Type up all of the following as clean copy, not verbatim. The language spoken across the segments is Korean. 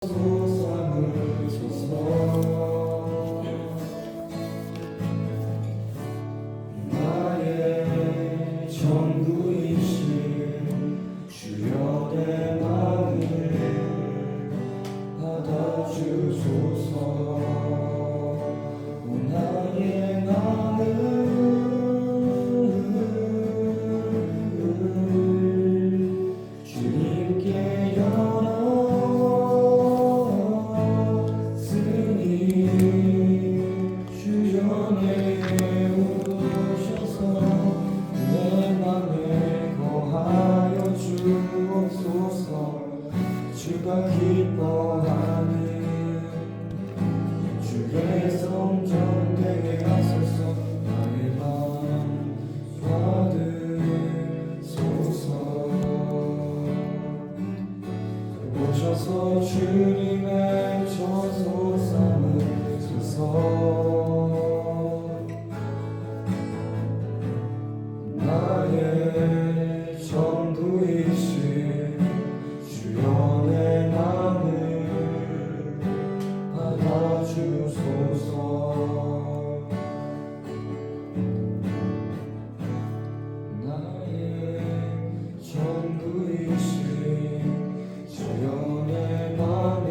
나의 전부이신 주여 내 맘을 받아주소서. 나의 맘을 주님께 열었으니 주여 내게 오셔서 내 맘에 거하여 주옵소서. 주가 기뻐하는 주의 성전 되게 하소서. 나의 맘 받으소서. 오셔서 주님의 처소 삼으소서. 나의 전부이신 주여 내 맘을 받아주소서. 나의 전부이신 주여 내 맘을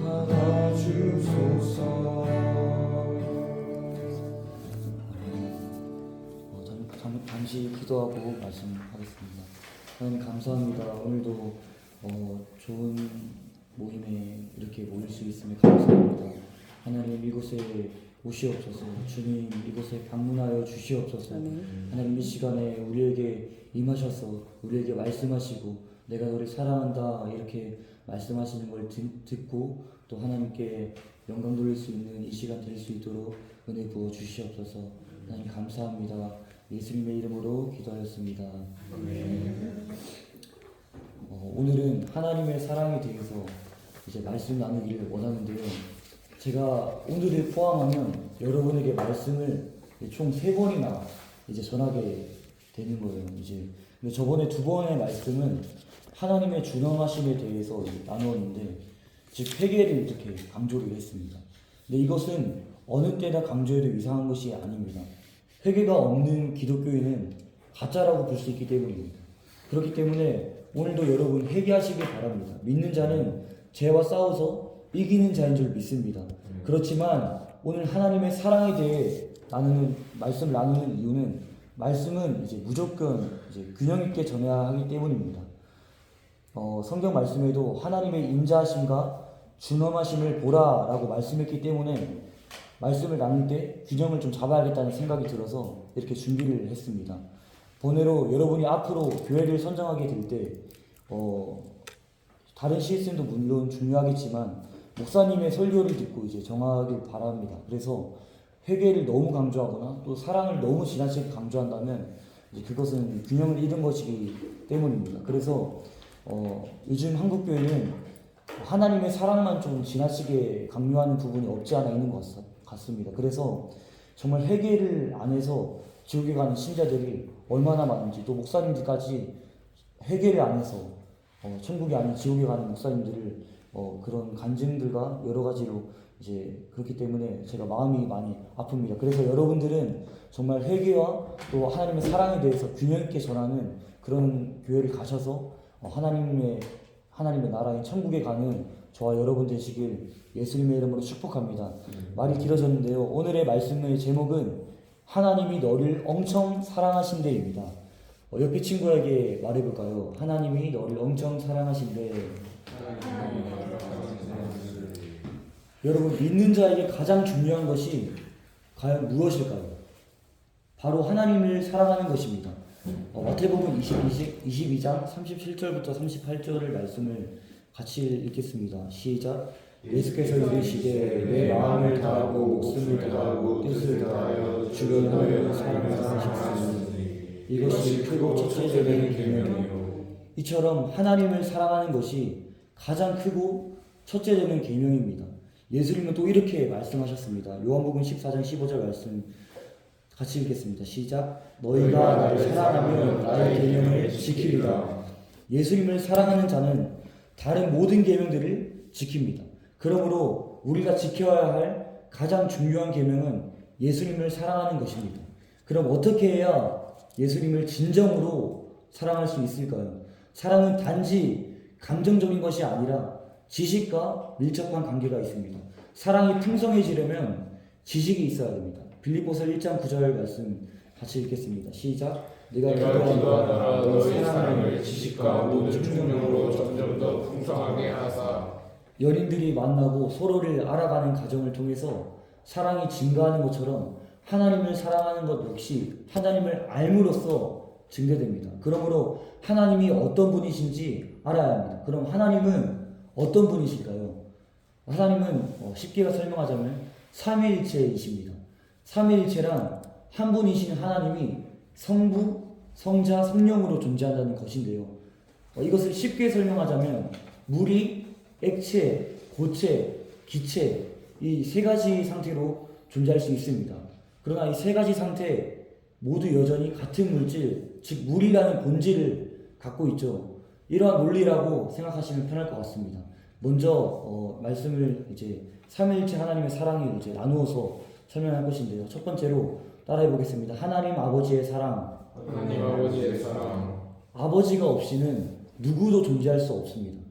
받아주소서. 잠시 기도하고 말씀하겠습니다. 하나님 감사합니다. 오늘도 좋은 모임에 이렇게 모일 수 있음에 감사합니다. 하나님 이곳에 오시옵소서. 주님 이곳에 방문하여 주시옵소서. 하나님 이 시간에 우리에게 임하셔서 우리에게 말씀하시고 내가 너를 사랑한다 이렇게 말씀하시는 걸 듣고 또 하나님께 영광 돌릴 수 있는 이 시간 될 수 있도록 은혜 부어 주시옵소서. 하나님 감사합니다. 예수님의 이름으로 기도하였습니다. 오늘은 하나님의 사랑에 대해서 이제 말씀 나누기를 원하는데요. 제가 오늘을 포함하면 여러분에게 말씀을 총 3번이나 이제 전하게 되는 거예요. 근데 저번에 2번의 말씀은 하나님의 준엄하심에 대해서 나누었는데, 즉 회개를 이렇게 강조를 했습니다. 근데 이것은 어느 때나 강조해도 이상한 것이 아닙니다. 회개가 없는 기독교인은 가짜라고 볼 수 있기 때문입니다. 그렇기 때문에 오늘도 여러분 회개하시길 바랍니다. 믿는 자는 죄와 싸워서 이기는 자인 줄 믿습니다. 그렇지만 오늘 하나님의 사랑에 대해 말씀을 나누는 이유는 말씀은 이제 무조건 균형 있게 전해야 하기 때문입니다. 성경 말씀에도 하나님의 인자하심과 준엄하심을 보라라고 말씀했기 때문에 말씀을 나눌 때 균형을 좀 잡아야겠다는 생각이 들어서 이렇게 준비를 했습니다. 번외로 여러분이 앞으로 교회를 선정하게 될 때 다른 CSM도 물론 중요하겠지만 목사님의 설교를 듣고 이제 정하길 바랍니다. 그래서 회개를 너무 강조하거나 또 사랑을 너무 지나치게 강조한다면 그것은 균형을 잃은 것이기 때문입니다. 그래서 요즘 한국 교회는 하나님의 사랑만 좀 지나치게 강요하는 부분이 없지 않아 있는 것 같습니다. 그래서 정말 회개를 안 해서 지옥에 가는 신자들이 얼마나 많은지, 또 목사님들까지 회개를 안 해서 천국이 아닌 지옥에 가는 목사님들을 그런 간증들과 여러 가지로 그렇기 때문에 제가 마음이 많이 아픕니다. 그래서 여러분들은 정말 회개와 또 하나님의 사랑에 대해서 균형 있게 전하는 그런 교회를 가셔서 하나님의 나라인 천국에 가는 저와 여러분 되시길 예수님의 이름으로 축복합니다. 말이 길어졌는데요. 오늘의 말씀의 제목은 하나님이 너를 엄청 사랑하신대입니다. 옆에 친구에게 말해볼까요? 하나님이 너를 엄청 사랑하신대. 여러분, 믿는 자에게 가장 중요한 것이 과연 무엇일까요? 바로 하나님을 사랑하는 것입니다. 마태복음 22장 37절부터 38절을 말씀을 같이 읽겠습니다. 시작. 예수께서 이르시되 내 마음을 다하고 목숨을 다하고 뜻을 다하여 주를 하나님을 사랑하시니 이것이 크고 첫째 되는 계명이요. 이처럼 하나님을 사랑하는 것이 가장 크고 첫째 되는 계명입니다. 예수님은 또 이렇게 말씀하셨습니다. 요한복음 14장 15절 말씀 같이 읽겠습니다. 시작. 너희가 나를 사랑하면 나의 계명을 지키리라. 예수님을 사랑하는 자는 다른 모든 계명들을 지킵니다. 그러므로 우리가 지켜야 할 가장 중요한 계명은 예수님을 사랑하는 것입니다. 그럼 어떻게 해야 예수님을 진정으로 사랑할 수 있을까요? 사랑은 단지 감정적인 것이 아니라 지식과 밀접한 관계가 있습니다. 사랑이 풍성해지려면 지식이 있어야 됩니다. 빌립보서 1장 9절 말씀 같이 읽겠습니다. 시작. 내가 기도하노라 너희 사랑을 지식과 모든 총명으로 점점 더 풍성하게 하사. 연인들이 만나고 서로를 알아가는 과정을 통해서 사랑이 증가하는 것처럼 하나님을 사랑하는 것 역시 하나님을 알므로써 증대됩니다. 그러므로 하나님이 어떤 분이신지 알아야 합니다. 그럼 하나님은 어떤 분이실까요? 하나님은 쉽게 설명하자면 삼위일체이십니다. 삼위일체란 한 분이신 하나님이 성부, 성자, 성령으로 존재한다는 것인데요. 이것을 쉽게 설명하자면 물이 액체, 고체, 기체 이 세 가지 상태로 존재할 수 있습니다. 그러나 이 세 가지 상태 모두 여전히 같은 물질, 즉 물이라는 본질을 갖고 있죠. 이러한 논리라고 생각하시면 편할 것 같습니다. 먼저 말씀을 이제 삼위일체 하나님의 사랑을 이제 나누어서 설명할 것인데요. 첫 번째로 따라해 보겠습니다. 하나님 아버지의 사랑. 하나님 아버지의 사랑. 아버지가 없이는 누구도 존재할 수 없습니다.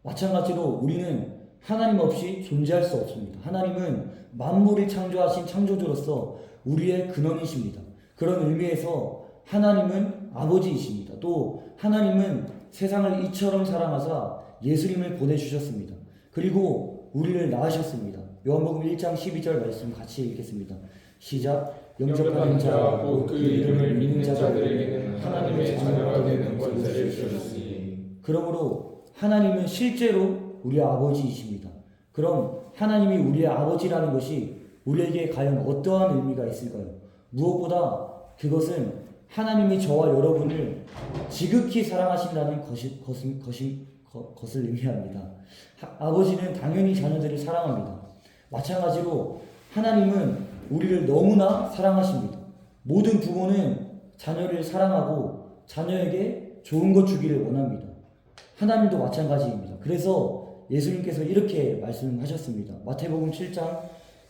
마찬가지로 우리는 하나님 없이 존재할 수 없습니다. 하나님은 만물을 창조하신 창조주로서 우리의 근원이십니다. 그런 의미에서 하나님은 아버지이십니다. 또 하나님은 세상을 이처럼 사랑하사 예수님을 보내주셨습니다. 그리고 우리를 낳으셨습니다. 요한복음 1장 12절 말씀 같이 읽겠습니다. 시작. 영접하는 자, 곧 그 이름을 믿는 자들에게는 하나님의 자녀가 되는 권세를 주셨으니. 그러므로 하나님은 실제로 우리의 아버지이십니다. 그럼 하나님이 우리의 아버지라는 것이 우리에게 과연 어떠한 의미가 있을까요? 무엇보다 그것은 하나님이 저와 여러분을 지극히 사랑하신다는 것을 의미합니다. 아버지는 당연히 자녀들을 사랑합니다. 마찬가지로 하나님은 우리를 너무나 사랑하십니다. 모든 부모는 자녀를 사랑하고 자녀에게 좋은 것 주기를 원합니다. 하나님도 마찬가지입니다. 그래서 예수님께서 이렇게 말씀하셨습니다. 마태복음 7장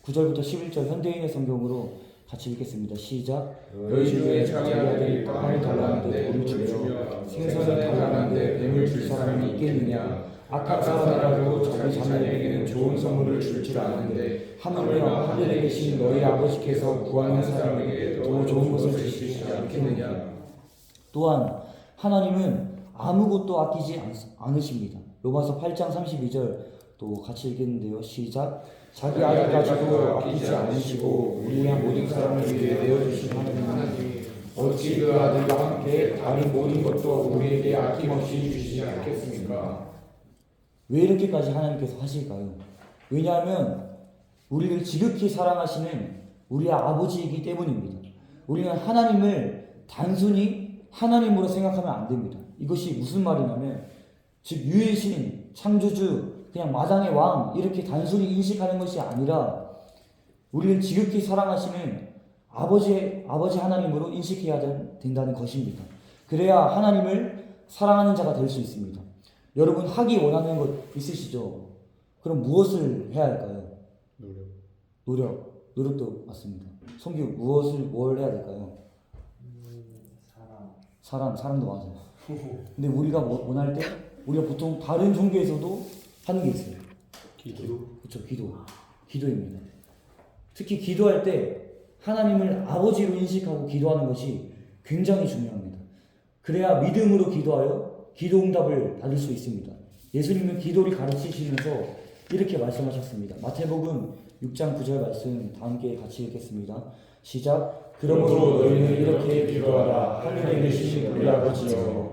9절부터 11절 현대인의 성경으로 같이 읽겠습니다. 시작. 너희 중에 자기 아들이 빵을 달라는데 돌을 주며 생선을 달라는데 뱀을 줄 사람이 있겠느냐? 악한 사람이라도 자기 자녀에게는 좋은 선물을 줄 줄 아는데 하물며 하늘에 계신 너희 아버지께서 구하는 사람에게 더 좋은 것을 주시지 않겠느냐? 또한 하나님은 아무것도 아끼지 않으십니다. 로마서 8장 32절 또 같이 읽겠는데요. 시작. 자기 아들 가지고 아끼지 않으시고 우리의 모든 사람을 위해 내어주신 하나님이 어찌 그 아들과 함께 다른 모든 것도 우리에게 아낌없이 주시지 않겠습니까? 왜 이렇게까지 하나님께서 하실까요? 왜냐하면 우리를 지극히 사랑하시는 우리의 아버지이기 때문입니다. 우리는 하나님을 단순히 하나님으로 생각하면 안 됩니다. 이것이 무슨 말이냐면 즉 유일신, 창조주, 그냥 마당의 왕 이렇게 단순히 인식하는 것이 아니라 우리를 지극히 사랑하시는 아버지 하나님으로 인식해야 된다는 것입니다. 그래야 하나님을 사랑하는 자가 될 수 있습니다. 여러분 하기 원하는 것 있으시죠? 그럼 무엇을 해야 할까요? 노력도 맞습니다. 성규 뭘 해야 될까요? 사랑도 맞아요. 근데 우리가 원할 때 우리가 보통 다른 종교에서도 하는 게 있어요. 그렇죠. 기도입니다. 특히 기도할 때 하나님을 아버지로 인식하고 기도하는 것이 굉장히 중요합니다. 그래야 믿음으로 기도하여 기도 응답을 받을 수 있습니다. 예수님은 기도를 가르치시면서 이렇게 말씀하셨습니다. 마태복음 6장 9절 말씀 다 함께 같이 읽겠습니다. 시작. 그러므로 너희는 이렇게 기도하라. 하늘에 계신 우리 아버지여.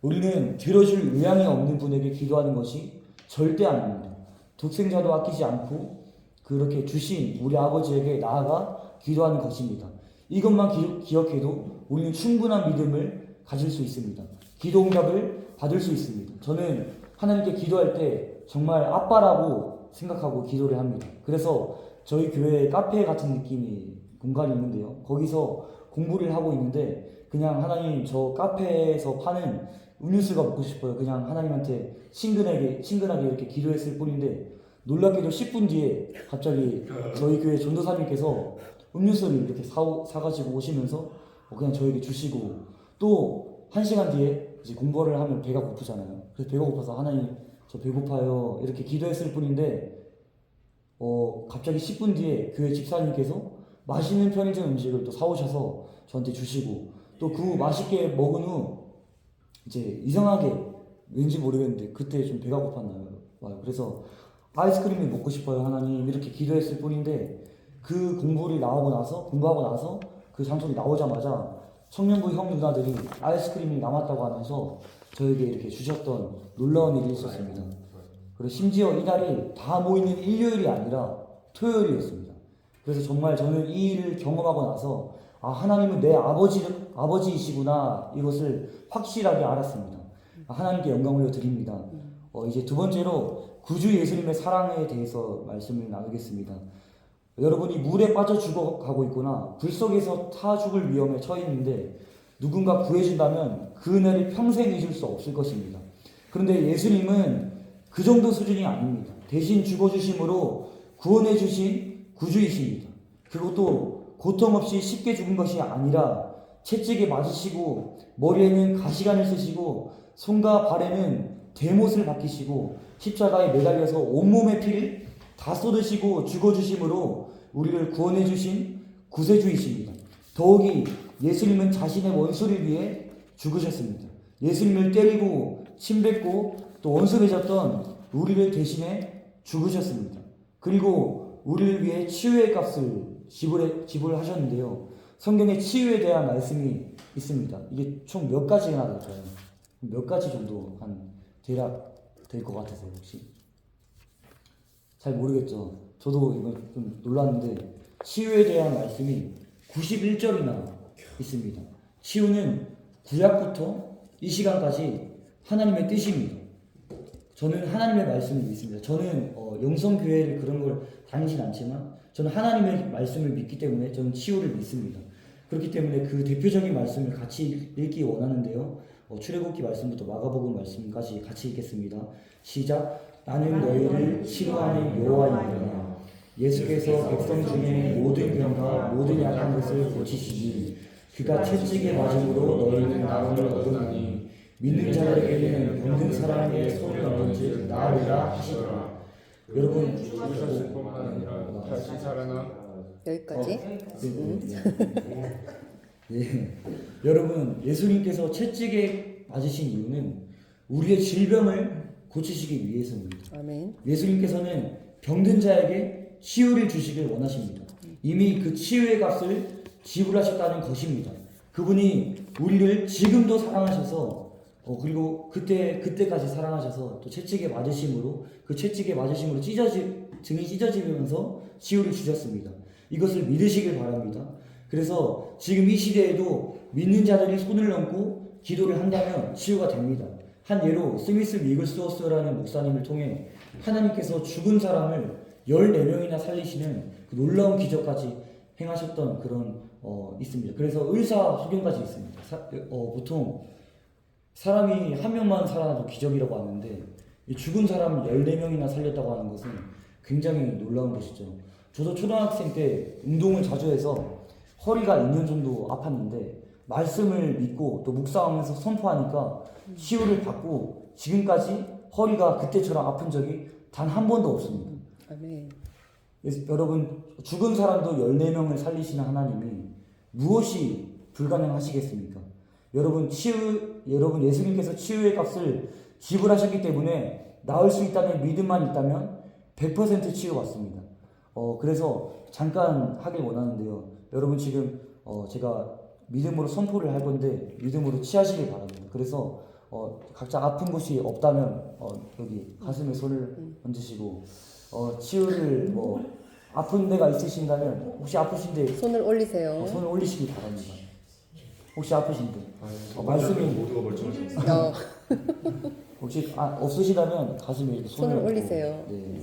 우리는 들어줄 의향이 없는 분에게 기도하는 것이 절대 아닙니다. 독생자도 아끼지 않고 그렇게 주신 우리 아버지에게 나아가 기도하는 것입니다. 이것만 기억해도 우리는 충분한 믿음을 가질 수 있습니다. 기도 응답을 받을 수 있습니다. 저는 하나님께 기도할 때 정말 아빠라고 생각하고 기도를 합니다. 그래서 저희 교회에 카페 같은 느낌이 공간이 있는데요. 거기서 공부를 하고 있는데 그냥 하나님 저 카페에서 파는 음료수가 먹고 싶어요. 그냥 하나님한테 친근하게 이렇게 기도했을 뿐인데 놀랍게도 10분 뒤에 갑자기 저희 교회 전도사님께서 음료수를 이렇게 사가지고 오시면서 그냥 저에게 주시고 또 1시간 뒤에 이제 공부를 하면 배가 고프잖아요. 그래서 배가 고파서 하나님 저 배고파요 이렇게 기도했을 뿐인데 갑자기 10분 뒤에 교회 집사님께서 맛있는 편의점 음식을 또 사오셔서 저한테 주시고 또 그 맛있게 먹은 후 이제 이상하게 왠지 모르겠는데 그때 좀 배가 고팠나요. 그래서 아이스크림이 먹고 싶어요 하나님 이렇게 기도했을 뿐인데 그 공부하고 나서 그 장소에 나오자마자 청년부 형 누나들이 아이스크림이 남았다고 하면서 저에게 이렇게 주셨던 놀라운 일이 있었습니다. 그리고 심지어 이날이 다 모이는 일요일이 아니라 토요일이었습니다. 그래서 정말 저는 이 일을 경험하고 나서 하나님은 내 아버지이시구나 이것을 확실하게 알았습니다. 하나님께 영광 올려드립니다. 이제 두 번째로 구주 예수님의 사랑에 대해서 말씀을 나누겠습니다. 여러분이 물에 빠져 죽어가고 있거나 불 속에서 타 죽을 위험에 처해 있는데 누군가 구해준다면 그 은혜를 평생 잊을 수 없을 것입니다. 그런데 예수님은 그 정도 수준이 아닙니다. 대신 죽어주심으로 구원해주신 구주이십니다. 그것도 고통 없이 쉽게 죽은 것이 아니라 채찍에 맞으시고 머리에는 가시관을 쓰시고 손과 발에는 대못을 박히시고 십자가에 매달려서 온몸의 피를 다 쏟으시고 죽어주심으로 우리를 구원해주신 구세주이십니다. 더욱이 예수님은 자신의 원수를 위해 죽으셨습니다. 예수님을 때리고 침뱉고 또 원수 맺었던 우리를 대신해 죽으셨습니다. 그리고 우리를 위해 치유의 값을 지불하셨는데요. 성경에 치유에 대한 말씀이 있습니다. 이게 총 몇 가지나 될까요? 몇 가지 정도 대략 될 것 같으세요 혹시? 잘 모르겠죠. 저도 이거 좀 놀랐는데 치유에 대한 말씀이 91절이나 있습니다. 치유는 구약부터 이 시간까지 하나님의 뜻입니다. 저는 하나님의 말씀을 믿습니다. 저는 영성교회를 그런 걸 다니진 않지만 저는 하나님의 말씀을 믿기 때문에 저는 치유를 믿습니다. 그렇기 때문에 그 대표적인 말씀을 같이 읽기 원하는데요. 출애굽기 말씀부터 마가복음 말씀까지 같이 읽겠습니다. 시작. 나는 너희를 치료하는 여호와이니라. 예수께서 백성 중에 모든 병과 모든 약한 것을 고치시니 그가 채찍에 맞음으로 너희는 나음을 얻었나니 믿는 자들에게는 병든 사람에게 손을 얹은즉 나으리라 하시더라. 여러분 다시 살아나 여기까지. 네. 여러분 예수님께서 채찍에 맞으신 이유는 우리의 질병을 고치시기 위해서입니다. 아멘. 예수님께서는 병든 자에게 치유를 주시길 원하십니다. 이미 그 치유의 값을 지불하셨다는 것입니다. 그분이 우리를 지금도 사랑하셔서 그리고 그때까지 사랑하셔서 또 채찍에 맞으심으로 그 채찍에 맞으심으로 등이 찢어지면서 치유를 주셨습니다. 이것을 믿으시길 바랍니다. 그래서 지금 이 시대에도 믿는 자들이 손을 얹고 기도를 한다면 치유가 됩니다. 한 예로 스미스 미글스워스라는 목사님을 통해 하나님께서 죽은 사람을 14명이나 살리시는 그 놀라운 기적까지 행하셨던 그런 있습니다. 그래서 의사 소견까지 있습니다. 보통 사람이 한 명만 살아나도 기적이라고 하는데 죽은 사람 14명이나 살렸다고 하는 것은 굉장히 놀라운 것이죠. 저도 초등학생 때 운동을 자주 해서 허리가 2년 정도 아팠는데 말씀을 믿고 또 묵상하면서 선포하니까 치유를 받고 지금까지 허리가 그때처럼 아픈 적이 단 한 번도 없습니다. 아멘. 여러분 죽은 사람도 14명을 살리시는 하나님이 무엇이 불가능하시겠습니까? 여러분 예수님께서 치유의 값을 지불하셨기 때문에 나을 수 있다는 믿음만 있다면 100% 치유받습니다. 그래서 잠깐 하길 원하는데요. 여러분 지금 제가 믿음으로 선포를 할 건데 믿음으로 취하시길 바랍니다. 그래서 각자 아픈 곳이 없다면 여기 가슴에 손을 얹으시고 치유를 아픈 데가 있으신다면 혹시 아프신데 손을 올리세요. 손을 올리시기 바랍니다. 혹시 아프신데 말씀이 모두가 멀쩡하죠. 혹시 없으시다면 가슴에 이렇게 손을 얹고, 올리세요. 네.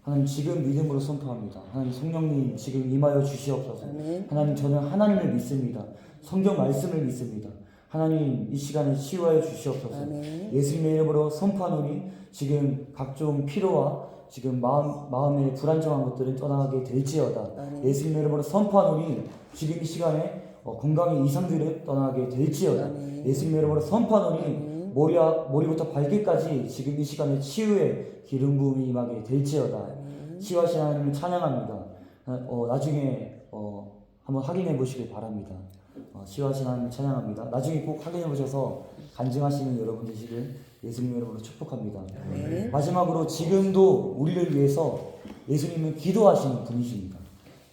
하나님 지금 믿음으로 선포합니다. 하나님 성령님 지금 임하여 주시옵소서. 아멘. 하나님 저는 하나님을 믿습니다. 성경 말씀을 믿습니다. 하나님 이 시간에 치유하여 주시옵소서. 아멘. 예수님의 이름으로 선포하노니 지금 각종 피로와 지금 마음의 불안정한 것들은 떠나게 될지어다. 아멘. 예수님의 이름으로 선포하노니 지금 이 시간에 건강의 이상들은 떠나게 될지어다. 아멘. 예수님의 이름으로 선포하노니 아멘. 머리부터 발끝까지 지금 이 시간에 치유의 기름 부음이 임하게 될지어다. 아멘. 치유하신 하나님을 찬양합니다. 나중에 한번 확인해 보시길 바랍니다. 치유하신 하나님을 찬양합니다. 나중에 꼭 확인해 보셔서 간증하시는 여러분 되시길 예수님의 이름으로 축복합니다. 아멘. 마지막으로 지금도 우리를 위해서 예수님은 기도하시는 분이십니다.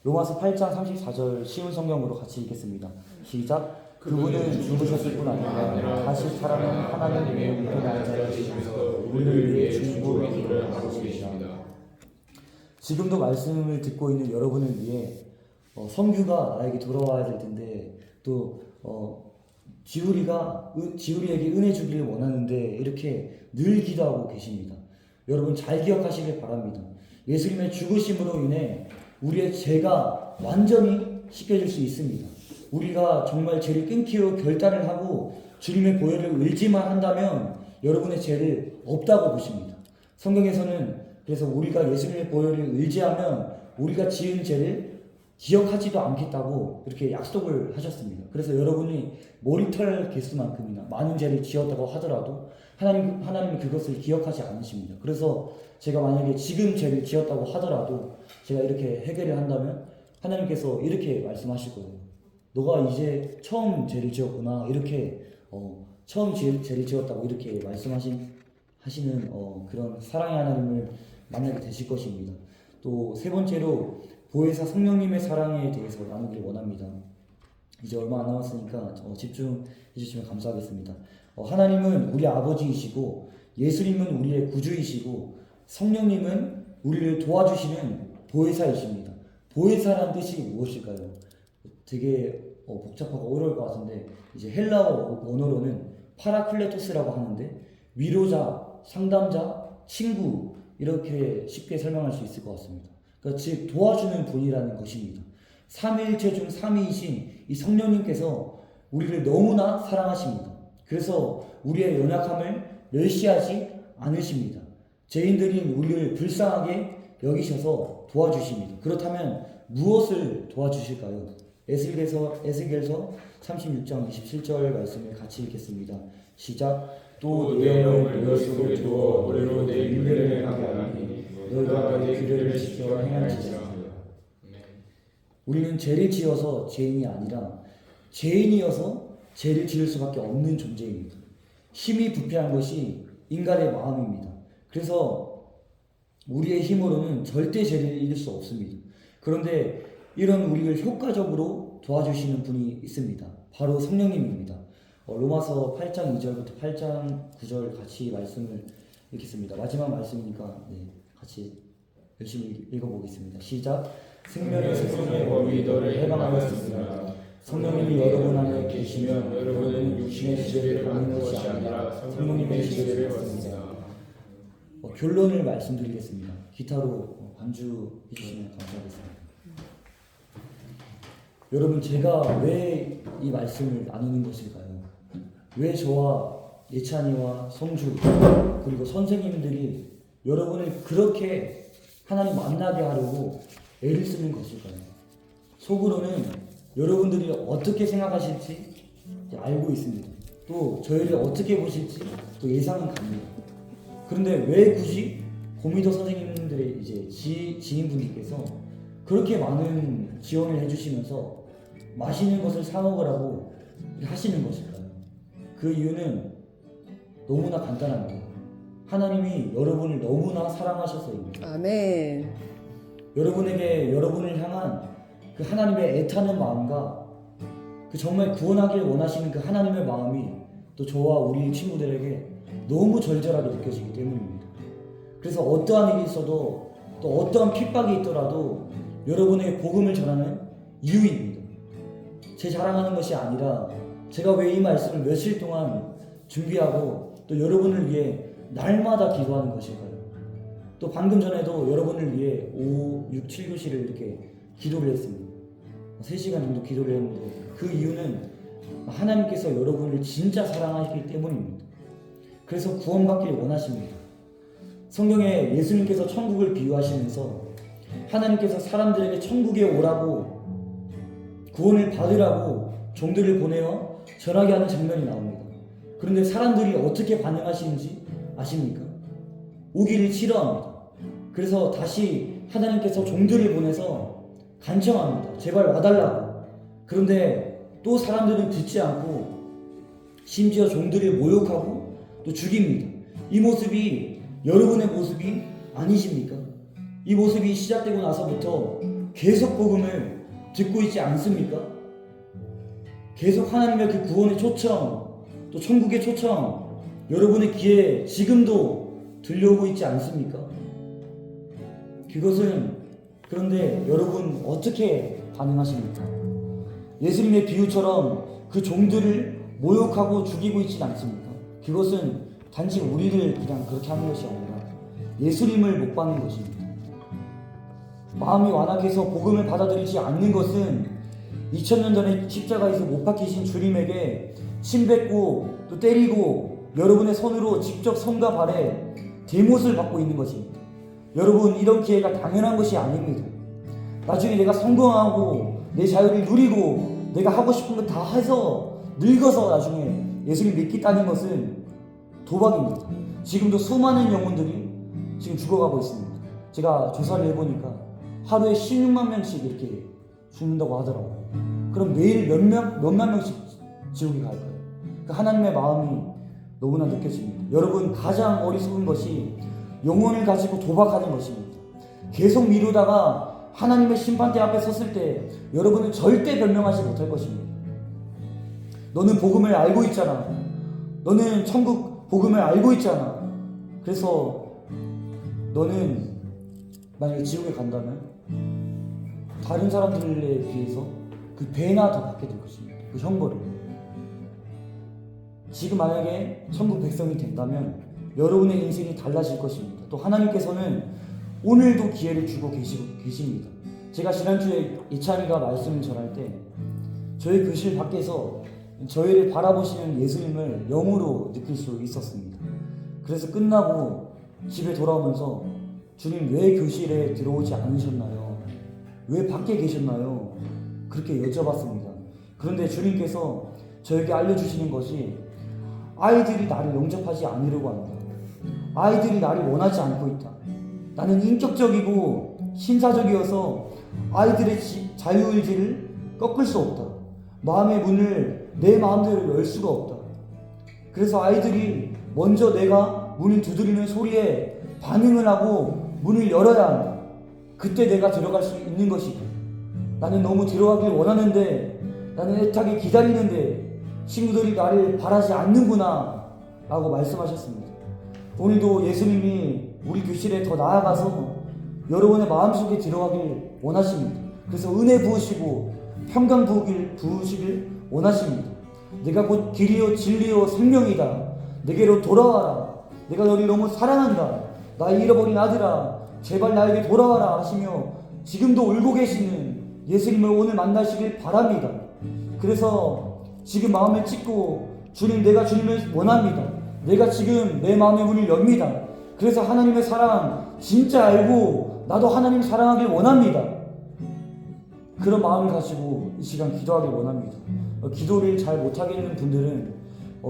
로마서 8장 34절 쉬운 성경으로 같이 읽겠습니다. 시작. 그분은 죽으셨을 뿐 아니라 다시 살아난 하나님의 우편한 자가 되시면서 우리를 위해 중보의 일을 하고 계십니다. 지금도 말씀을 듣고 있는 여러분을 위해 성규가 나에게 돌아와야 될 텐데 또 지우리에게 은혜 주기를 원하는데 이렇게 늘 기도하고 계십니다. 여러분 잘 기억하시길 바랍니다. 예수님의 죽으심으로 인해 우리의 죄가 완전히 씻겨질 수 있습니다. 우리가 정말 죄를 끊기로 결단을 하고 주님의 보혈을 의지만 한다면 여러분의 죄를 없다고 보십니다. 성경에서는 그래서 우리가 예수님의 보혈을 의지하면 우리가 지은 죄를 기억하지도 않겠다고 이렇게 약속을 하셨습니다. 그래서 여러분이 머리털 개수만큼이나 많은 죄를 지었다고 하더라도 하나님이 그것을 기억하지 않으십니다. 그래서 제가 만약에 지금 죄를 지었다고 하더라도 제가 이렇게 해결을 한다면 하나님께서 이렇게 말씀하실 거예요. 너가 이제 처음 죄를 지었구나. 이렇게 처음 죄를 지었다고 이렇게 말씀하시는 그런 사랑의 하나님을 만나게 되실 것입니다. 또 세 번째로 보혜사 성령님의 사랑에 대해서 나누길 원합니다. 이제 얼마 안 남았으니까 집중해 주시면 감사하겠습니다. 하나님은 우리 아버지이시고 예수님은 우리의 구주이시고 성령님은 우리를 도와주시는 보혜사이십니다. 보혜사란 뜻이 무엇일까요? 되게 복잡하고 어려울 것 같은데 이제 헬라어 원어로는 파라클레토스라고 하는데 위로자, 상담자, 친구 이렇게 쉽게 설명할 수 있을 것 같습니다. 그러니까 즉 도와주는 분이라는 것입니다. 삼위일체 중 삼위이신 이 성령님께서 우리를 너무나 사랑하십니다. 그래서 우리의 연약함을 멸시하지 않으십니다. 죄인들인 우리를 불쌍하게 여기셔서 도와주십니다. 그렇다면 무엇을 도와주실까요? 에스겔서 36장 27절 말씀을 같이 읽겠습니다. 시작. 또 내 영을 너희 속에 두어 너희로 내 윤례를 행하게 하나니 너희가 내 규례를 지켜 행할지니라. 우리는 죄를 지어서 죄인이 아니라 죄인이어서 죄를 지을 수밖에 없는 존재입니다. 힘이 부패한 것이 인간의 마음입니다. 그래서 우리의 힘으로는 절대 죄를 이길 수 없습니다. 그런데 이런 우리를 효과적으로 도와주시는 분이 있습니다. 바로 성령님입니다. 로마서 8장 2절부터 8장 9절 같이 말씀을 읽겠습니다. 마지막 말씀이니까 같이 열심히 읽어보겠습니다. 시작. 생명의 생명의 법이 너를 해방하였습니다. 성령님이 여러분 안에 계시면 여러분은 육신의 지배를 받는 것이 아니라 성령님의 지배를 받습니다. 결론을 말씀드리겠습니다. 기타로 반주해 주시면 감사하겠습니다. 여러분 제가 왜 이 말씀을 나누는 것일까요? 왜 저와 예찬이와 성주 그리고 선생님들이 여러분을 그렇게 하나님 만나게 하려고 애를 쓰는 것일까요? 속으로는 여러분들이 어떻게 생각하실지 알고 있습니다. 또 저희를 어떻게 보실지 또 예상은 갑니다. 그런데 왜 굳이 고미도 선생님들의 이제 지인분들께서 그렇게 많은 지원을 해주시면서 맛있는 것을 사 먹으라고 하시는 것일까요? 그 이유는 너무나 간단합니다. 하나님이 여러분을 너무나 사랑하셔서입니다. 아멘. 여러분을 향한 그 하나님의 애타는 마음과 그 정말 구원하길 원하시는 그 하나님의 마음이 또 저와 우리 친구들에게 너무 절절하게 느껴지기 때문입니다. 그래서 어떠한 일이 있어도 또 어떠한 핍박이 있더라도 여러분에게 복음을 전하는 이유입니다. 제 자랑하는 것이 아니라 제가 왜 이 말씀을 며칠 동안 준비하고 또 여러분을 위해 날마다 기도하는 것일까요? 또 방금 전에도 여러분을 위해 5, 6, 7교시를 이렇게 기도를 했습니다. 3시간 정도 기도를 했는데 그 이유는 하나님께서 여러분을 진짜 사랑하시기 때문입니다. 그래서 구원받기를 원하십니다. 성경에 예수님께서 천국을 비유하시면서 하나님께서 사람들에게 천국에 오라고 구원을 받으라고 종들을 보내어 전하게 하는 장면이 나옵니다. 그런데 사람들이 어떻게 반응하시는지 아십니까? 오기를 싫어합니다. 그래서 다시 하나님께서 종들을 보내서 간청합니다. 제발 와달라고. 그런데 또 사람들은 듣지 않고 심지어 종들을 모욕하고 또 죽입니다. 이 모습이 여러분의 모습이 아니십니까? 이 모습이 시작되고 나서부터 계속 복음을 듣고 있지 않습니까? 계속 하나님의 그 구원의 초청, 또 천국의 초청, 여러분의 귀에 지금도 들려오고 있지 않습니까? 그것은 그런데 여러분 어떻게 반응하십니까? 예수님의 비유처럼 그 종들을 모욕하고 죽이고 있지 않습니까? 그것은 단지 우리를 그냥 그렇게 하는 것이 아니라 예수님을 못 받는 것입니다. 마음이 완악해서 복음을 받아들이지 않는 것은 2000년 전에 십자가에서 못 박히신 주님에게 침뱉고 또 때리고 여러분의 손으로 직접 손과 발에 대못을 받고 있는 것입니다. 여러분, 이런 기회가 당연한 것이 아닙니다. 나중에 내가 성공하고 내 자유를 누리고 내가 하고 싶은 거 다 해서 늙어서 나중에 예수님 믿겠다는 것은 도박입니다. 지금도 수많은 영혼들이 지금 죽어가고 있습니다. 제가 조사를 해보니까 하루에 16만 명씩 이렇게 죽는다고 하더라고요. 그럼 매일 몇만 명씩 지옥에 갈까요? 그 하나님의 마음이 너무나 느껴집니다. 여러분, 가장 어리석은 것이 영혼을 가지고 도박하는 것입니다. 계속 미루다가 하나님의 심판대 앞에 섰을 때 여러분은 절대 변명하지 못할 것입니다. 너는 복음을 알고 있잖아. 너는 천국 복음을 알고 있잖아. 그래서 너는 만약에 지옥에 간다면 다른 사람들에 비해서 그 배나 더 받게 될 것입니다. 그 형벌을. 지금 만약에 천국 백성이 된다면 여러분의 인생이 달라질 것입니다. 또 하나님께서는 오늘도 기회를 주고 계십니다. 제가 지난주에 이찬이가 말씀을 전할 때 저희 교실 밖에서 저희를 바라보시는 예수님을 영으로 느낄 수 있었습니다. 그래서 끝나고 집에 돌아오면서 주님, 왜 교실에 들어오지 않으셨나요? 왜 밖에 계셨나요? 그렇게 여쭤봤습니다. 그런데 주님께서 저에게 알려주시는 것이 아이들이 나를 영접하지 않으려고 한다. 아이들이 나를 원하지 않고 있다. 나는 인격적이고 신사적이어서 아이들의 자유의지를 꺾을 수 없다. 마음의 문을 내 마음대로 열 수가 없다. 그래서 아이들이 먼저 내가 문을 두드리는 소리에 반응을 하고 문을 열어야 한다. 그때 내가 들어갈 수 있는 것이다. 나는 너무 들어가길 원하는데, 나는 애타게 기다리는데 친구들이 나를 바라지 않는구나 라고 말씀하셨습니다. 오늘도 예수님이 우리 교실에 더 나아가서 여러분의 마음속에 들어가길 원하십니다. 그래서 은혜 부으시고 평강 부으시길 원하십니다. 내가 곧 길이요 진리요 생명이다. 내게로 돌아와라. 내가 너를 너무 사랑한다. 나의 잃어버린 아들아, 제발 나에게 돌아와라 하시며 지금도 울고 계시는 예수님을 오늘 만나시길 바랍니다. 그래서 지금 마음을 찢고 주님, 내가 주님을 원합니다. 내가 지금 내 마음의 문을 엽니다. 그래서 하나님의 사랑 진짜 알고 나도 하나님 사랑하길 원합니다. 그런 마음을 가지고 이 시간 기도하길 원합니다. 기도를 잘 못하겠는 분들은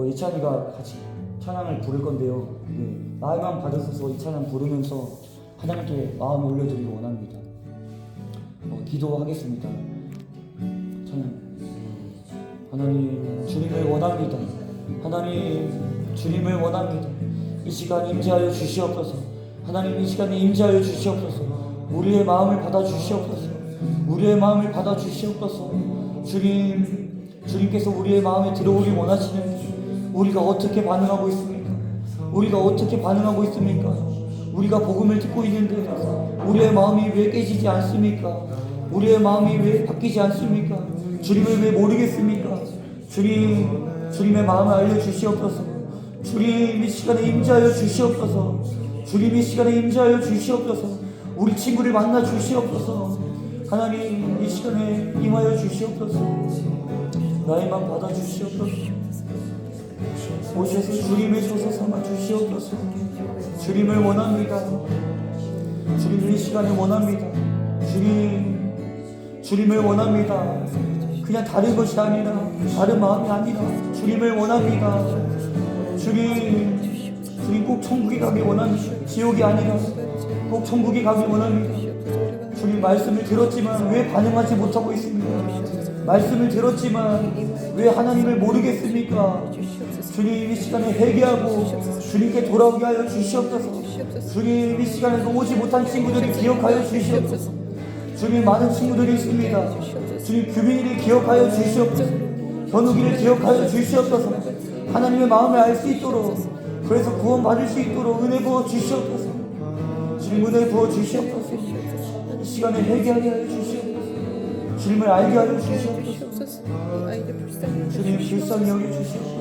이찬이가 같이 찬양을 부를 건데요. 나의 마음 받으셔서 이 찬양 부르면서 하나님께 마음을 올려드리기 원합니다. 기도하겠습니다. 찬양. 하나님, 주님을 원합니다. 하나님, 주님을 원합니다. 이 시간 임재하여 주시옵소서. 하나님, 이 시간에 임재하여 주시옵소서. 우리의 마음을 받아 주시옵소서. 우리의 마음을 받아 주시옵소서. 주님께서 우리의 마음에 들어오길 원하시는데 우리가 어떻게 반응하고 있습니까? 우리가 어떻게 반응하고 있습니까? 우리가 복음을 듣고 있는데 우리의 마음이 왜 깨지지 않습니까? 우리의 마음이 왜 바뀌지 않습니까? 주님을 왜 모르겠습니까? 주님의 마음을 알려주시옵소서. 주님, 이 시간에 임재하여 주시옵소서. 주님, 이 시간에 임재하여 주시옵소서. 우리 친구를 만나 주시옵소서. 하나님, 이 시간에 임하여 주시옵소서. 나의 맘 받아주시옵소서. 오셔서 주님의 소서 삼아 주시옵소서. 주님을 원합니다. 주님 이 시간에 원합니다. 주님을 원합니다. 그냥 다른 것이 아니라, 다른 마음이 아니라 주님을 원합니다. 주님 꼭 천국에 가길 원합니다. 지옥이 아니라 꼭 천국에 가길 원합니다. 주님 말씀을 들었지만 왜 반응하지 못하고 있습니까? 말씀을 들었지만 왜 하나님을 모르겠습니까? 주님 이 시간에 회개하고 주님께 돌아오게 하여 주시옵소서. 주님 이 시간에도 오지 못한 친구들을 기억하여 주시옵소서. 주님 많은 친구들이 있습니다. 주님 규빈이를 기억하여 주시옵소서. 현욱이를 기억하여 주시옵소서. 하나님의 마음을 알 수 있도록, 그래서 구원 받을 수 있도록 은혜 부어 주시옵소서. 주님 은혜 부어 주시옵소서. 이 시간에 회개하게 하여 주시옵소서. 주님을 알게 하여 주시옵소서. 주님 불쌍히 여겨 주시옵소서.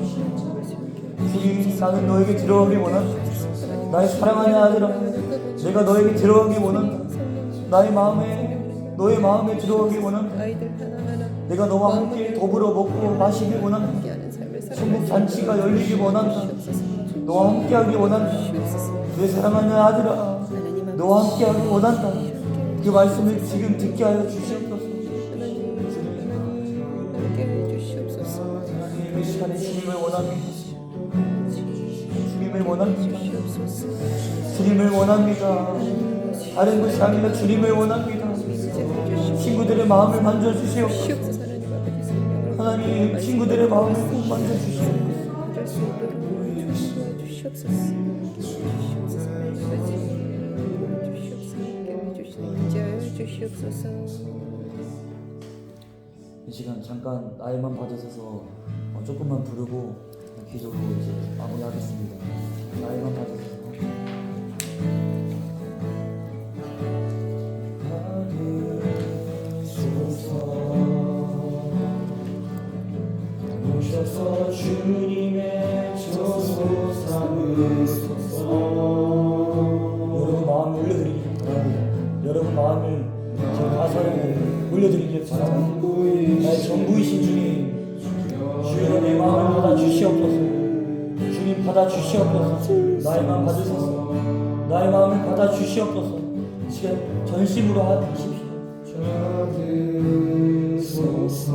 주님 나는 너에게 들어가기 원한다. 나의 사랑하는 아들아, 내가 너에게 들어가기 원한다. 너의 마음에 들어가기 원한다. 내가 너와 함께 더불어 먹고 마시기 원한다. 천국 잔치가 열리기 원한다. 너와 함께하기 원한다. 내 사랑하는 아들아, 너와 함께하기 원한다. 그 말씀을 지금 듣게 하여 주시옵소서. 이 시간에 주님을 원합니다. 주님을 원합니다. 주님을 원합니다. 다른 것이 아니라 주님을 원합니다. 친구들의 마음을 만져주시옵소서. 하나님, 친구들의 마음을 꼭 만져주시옵소서. 이 시간 잠깐 나의 맘 받으셔서 조금만 부르고 기도로 이제 마무리하겠습니다. 나의 맘 받으셔서. 오셔서 주님의 저소 삼으소서. 여러분 마음을 올려드리기 바랍니다. 여러분 마음을 제 가사를 올려드리기 바랍니다. 나의 전부이신 주님, 주여 내 마음을 받아 주시옵소서. 주님 받아 주시옵소서. 나의 마음 받으소서. 나의 마음을 받아 주시옵소서. 지금 전심으로 하십시오. 받으소서.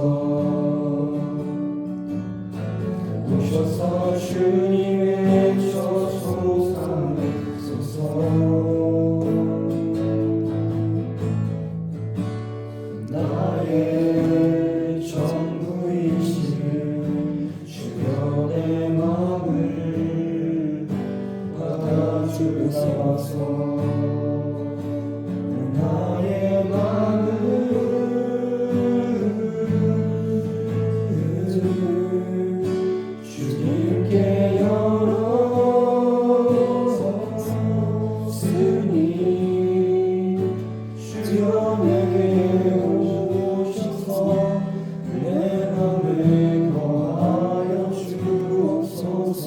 오셔서 주님의 저소 삼으소서. 나의 전부이신 주여 내 마음을 받아주소서. 나의 마음을 주님께 열었으니 주여 내게 오셔서 내 맘에 거하여 주옵소서.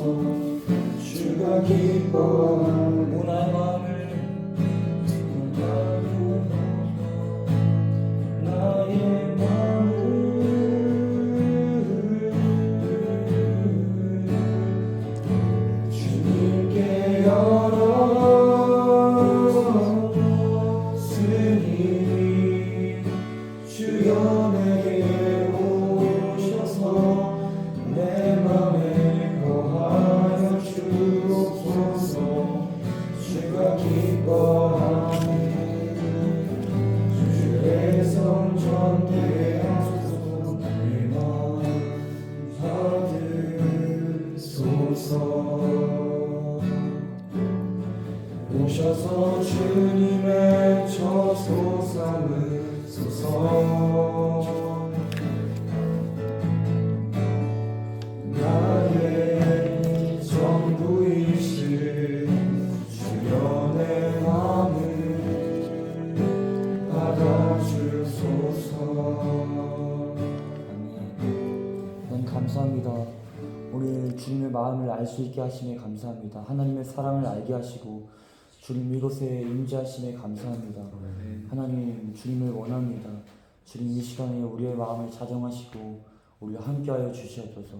주가 기뻐하는 나의 마음을 나의 마음을 주님께 열었으니 주여 내게 오셔서 내 맘에 거하여 주옵소서. 주가 기뻐하는 주의 성전에 하소서. 내 마음 받으소서. 오셔서 주님의 저소 삼으소서. 나의 전부이신 주여 내 마음을 받아주소서. 하나님 감사합니다. 오늘 주님의 마음을 알 수 있게 하심에 감사합니다. 하나님의 사랑을 알게 하시고 주님 이곳에 임재하심에 감사합니다. 하나님 주님을 원합니다. 주님 이 시간에 우리의 마음을 자정하시고 우리와 함께하여 주시옵소서.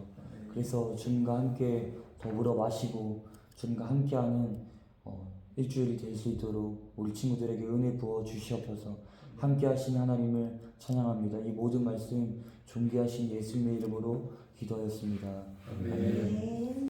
그래서 주님과 함께 더불어 마시고 주님과 함께하는 일주일이 될 수 있도록 우리 친구들에게 은혜 부어 주시옵소서. 함께하신 하나님을 찬양합니다. 이 모든 말씀 존귀하신 예수님의 이름으로 기도하였습니다. 아멘.